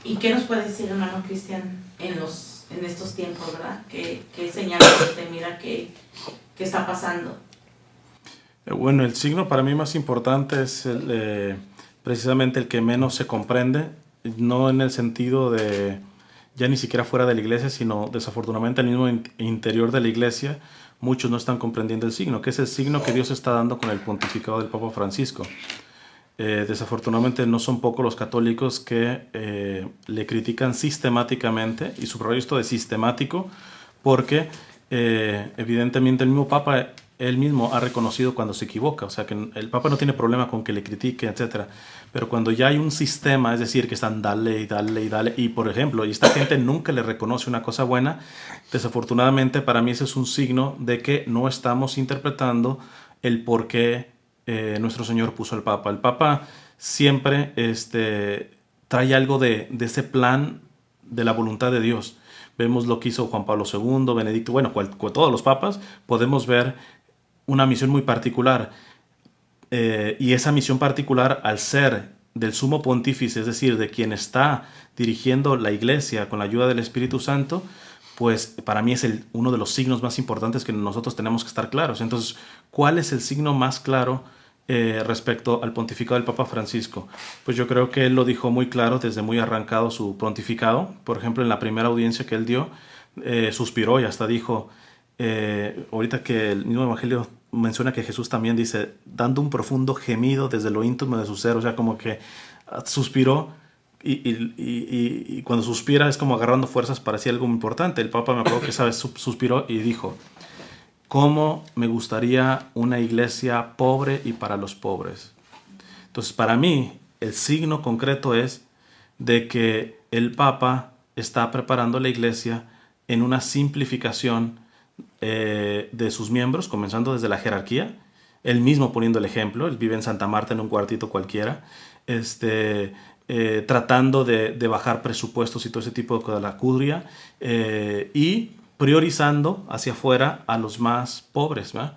¿Y qué nos puede decir, hermano Cristian, en estos tiempos, verdad? ¿Qué señales usted mira que está pasando? Bueno, el signo para mí más importante es precisamente el que menos se comprende, no en el sentido de ya ni siquiera fuera de la iglesia, sino desafortunadamente al mismo interior de la iglesia, muchos no están comprendiendo el signo, que es el signo que Dios está dando con el pontificado del Papa Francisco. Desafortunadamente no son pocos los católicos que le critican sistemáticamente, y subrayo esto de sistemático, porque evidentemente el mismo Papa, él mismo ha reconocido cuando se equivoca, o sea que el Papa no tiene problema con que le critique, etcétera, pero cuando ya hay un sistema, es decir, que están dale y dale y dale, y por ejemplo, y esta gente nunca le reconoce una cosa buena, desafortunadamente para mí ese es un signo de que no estamos interpretando el por qué nuestro Señor puso al Papa. El Papa siempre trae algo de ese plan de la voluntad de Dios. Vemos lo que hizo Juan Pablo II, Benedicto, bueno, todos los papas, podemos ver una misión muy particular. Y esa misión particular, al ser del sumo pontífice, es decir, de quien está dirigiendo la iglesia con la ayuda del Espíritu Santo, pues para mí es uno de los signos más importantes que nosotros tenemos que estar claros. Entonces, ¿cuál es el signo más claro respecto al pontificado del Papa Francisco? Pues yo creo que él lo dijo muy claro desde muy arrancado su pontificado. Por ejemplo, en la primera audiencia que él dio, suspiró y hasta dijo, ahorita que el mismo Evangelio menciona que Jesús también dice, dando un profundo gemido desde lo íntimo de su ser, o sea, como que suspiró y cuando suspira es como agarrando fuerzas para decir algo muy importante. El Papa me acuerdo que esa vez suspiró y dijo, ¿cómo me gustaría una iglesia pobre y para los pobres? Entonces, para mí, el signo concreto es de que el Papa está preparando la iglesia en una simplificación de sus miembros, comenzando desde la jerarquía, él mismo poniendo el ejemplo, él vive en Santa Marta en un cuartito cualquiera, tratando de bajar presupuestos y todo ese tipo de cosas, la curia, y priorizando hacia afuera a los más pobres, ¿verdad?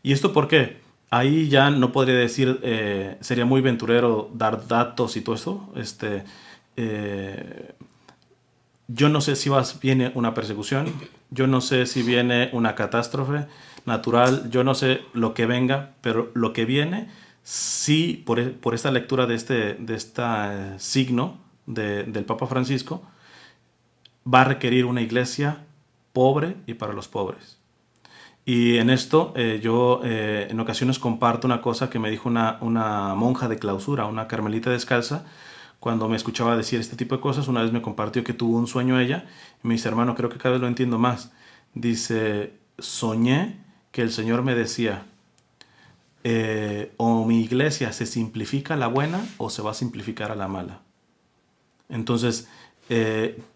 ¿Y esto por qué? Ahí ya no podría decir, sería muy venturero dar datos y todo eso. Eh, yo no sé si viene una persecución, yo no sé si viene una catástrofe natural, yo no sé lo que venga, pero lo que viene, sí, por esta lectura de este signo del Papa Francisco, va a requerir una iglesia pobre y para los pobres. Y en esto yo en ocasiones comparto una cosa que me dijo una monja de clausura, una carmelita descalza, cuando me escuchaba decir este tipo de cosas. Una vez me compartió que tuvo un sueño ella y me dice, hermano, creo que cada vez lo entiendo más. Dice, soñé que el Señor me decía, o mi iglesia se simplifica a la buena o se va a simplificar a la mala. Entonces,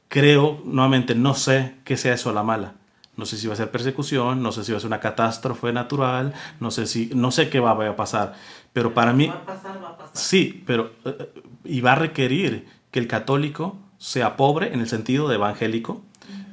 creo, nuevamente, no sé qué sea eso a la mala. No sé si va a ser persecución, no sé si va a ser una catástrofe natural, no sé qué va a pasar. Pero para mí, Va a pasar, va a pasar. sí, pero y va a requerir que el católico sea pobre en el sentido de evangélico.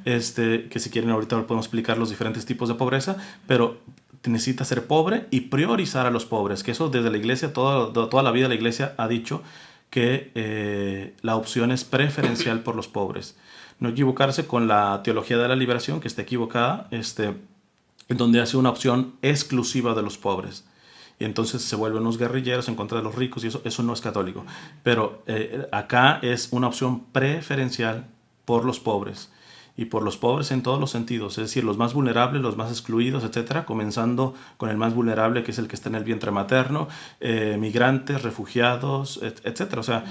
Que si quieren ahorita podemos explicar los diferentes tipos de pobreza, pero necesita ser pobre y priorizar a los pobres, que eso desde la iglesia, toda la vida la iglesia ha dicho que la opción es preferencial por los pobres. No equivocarse con la teología de la liberación, que está equivocada, en donde hace una opción exclusiva de los pobres. Y entonces se vuelven los guerrilleros en contra de los ricos, y eso no es católico. Pero acá es una opción preferencial por los pobres. Y por los pobres en todos los sentidos, es decir, los más vulnerables, los más excluidos, etcétera, comenzando con el más vulnerable, que es el que está en el vientre materno, migrantes, refugiados, etcétera. O sea,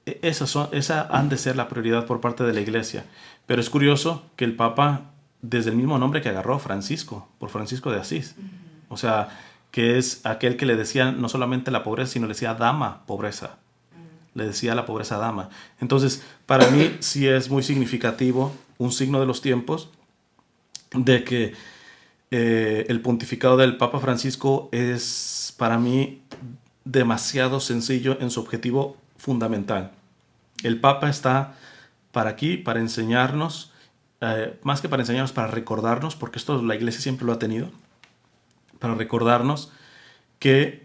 esa han de ser la prioridad por parte de la iglesia. Pero es curioso que el Papa, desde el mismo nombre que agarró, Francisco, por Francisco de Asís, o sea, que es aquel que le decía no solamente la pobreza, sino le decía dama pobreza. Le decía la pobreza dama. Entonces, para mí sí es muy significativo, un signo de los tiempos, de que el pontificado del Papa Francisco es para mí demasiado sencillo en su objetivo fundamental. El Papa está para aquí, para enseñarnos, más que para enseñarnos, para recordarnos, porque esto la iglesia siempre lo ha tenido, para recordarnos que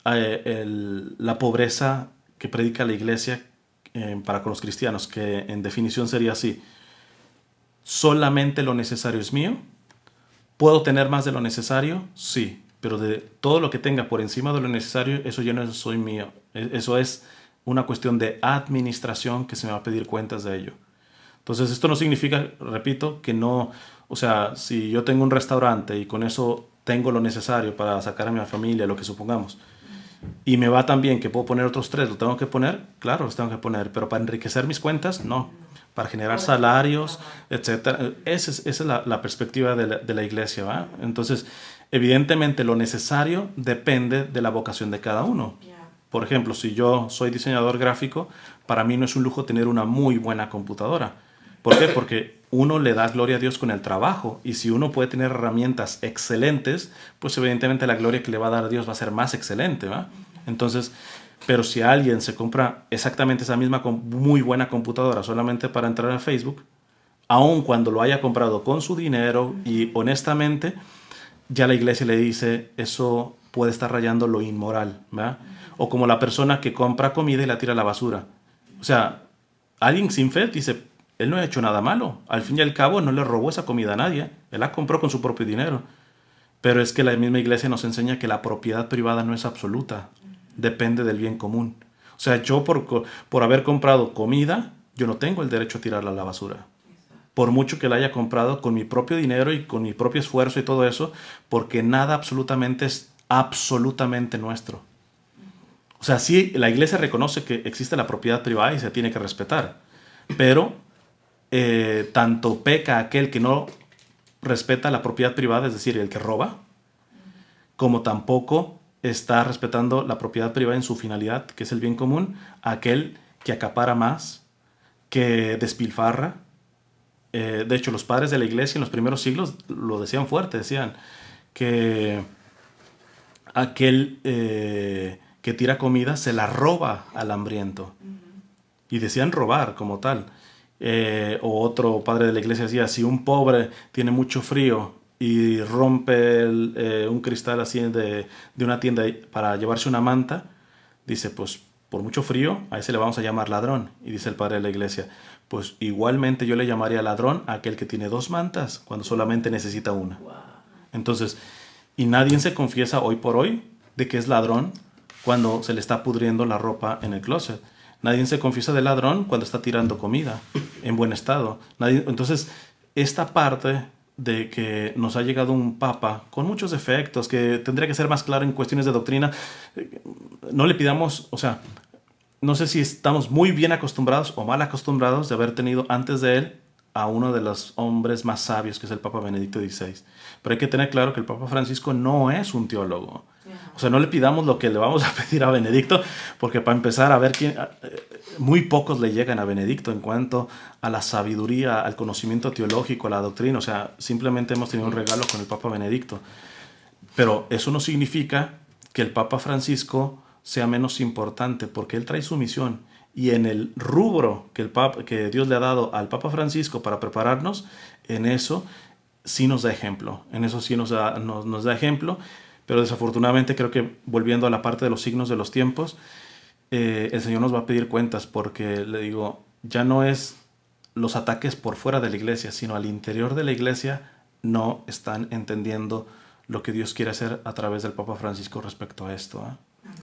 la pobreza que predica la iglesia para con los cristianos, que en definición sería así: solamente lo necesario es mío. ¿Puedo tener más de lo necesario? Sí, pero de todo lo que tenga por encima de lo necesario, eso ya no soy mío. Eso es una cuestión de administración, que se me va a pedir cuentas de ello. Entonces, esto no significa, repito, que no, o sea, si yo tengo un restaurante y con eso tengo lo necesario para sacar a mi familia, lo que supongamos, y me va tan bien que puedo poner otros 3, ¿lo tengo que poner? Claro, los tengo que poner, pero para enriquecer mis cuentas, no. Para generar salarios, etcétera. Esa es la perspectiva de la iglesia, ¿va? Entonces, evidentemente lo necesario depende de la vocación de cada uno. Por ejemplo, si yo soy diseñador gráfico, para mí no es un lujo tener una muy buena computadora. ¿Por qué? Porque uno le da gloria a Dios con el trabajo, y si uno puede tener herramientas excelentes, pues evidentemente la gloria que le va a dar a Dios va a ser más excelente, ¿va? Entonces, pero si alguien se compra exactamente esa misma muy buena computadora solamente para entrar a Facebook, aun cuando lo haya comprado con su dinero y honestamente, ya la iglesia le dice, eso puede estar rayando lo inmoral, ¿verdad? O como la persona que compra comida y la tira a la basura. O sea, alguien sin fe dice, él no ha hecho nada malo. Al fin y al cabo no le robó esa comida a nadie. Él la compró con su propio dinero. Pero es que la misma iglesia nos enseña que la propiedad privada no es absoluta. Depende del bien común. O sea, yo por haber comprado comida, yo no tengo el derecho a tirarla a la basura. Por mucho que la haya comprado con mi propio dinero y con mi propio esfuerzo y todo eso, porque nada absolutamente es absolutamente nuestro. O sea, sí, la iglesia reconoce que existe la propiedad privada y se tiene que respetar, pero tanto peca aquel que no respeta la propiedad privada, es decir, el que roba, como tampoco está respetando la propiedad privada en su finalidad, que es el bien común, aquel que acapara más, que despilfarra. De hecho, los padres de la iglesia en los primeros siglos lo decían fuerte, decían que aquel que tira comida se la roba al hambriento. Y decían robar como tal. O otro padre de la iglesia decía, si un pobre tiene mucho frío y rompe un cristal así de una tienda para llevarse una manta, dice, pues por mucho frío, a ese le vamos a llamar ladrón. Y dice el padre de la iglesia, pues igualmente yo le llamaría ladrón a aquel que tiene 2 mantas cuando solamente necesita una. Entonces, y nadie se confiesa hoy por hoy de que es ladrón cuando se le está pudriendo la ropa en el closet. Nadie se confiesa de ladrón cuando está tirando comida en buen estado. Entonces, esta parte de que nos ha llegado un papa con muchos defectos, que tendría que ser más claro en cuestiones de doctrina, no le pidamos, o sea, no sé si estamos muy bien acostumbrados o mal acostumbrados de haber tenido antes de él a uno de los hombres más sabios, que es el Papa Benedicto XVI. Pero hay que tener claro que el Papa Francisco no es un teólogo. O sea, no le pidamos lo que le vamos a pedir a Benedicto, porque para empezar a ver muy pocos le llegan a Benedicto en cuanto a la sabiduría, al conocimiento teológico, a la doctrina. O sea, simplemente hemos tenido un regalo con el Papa Benedicto. Pero eso no significa que el Papa Francisco sea menos importante, porque él trae su misión. Y en el rubro que Dios le ha dado al Papa Francisco para prepararnos, en eso sí nos da ejemplo. En eso sí nos da ejemplo. Pero desafortunadamente creo que, volviendo a la parte de los signos de los tiempos, el Señor nos va a pedir cuentas, porque le digo, ya no es los ataques por fuera de la iglesia, sino al interior de la iglesia no están entendiendo lo que Dios quiere hacer a través del Papa Francisco respecto a esto, ¿eh?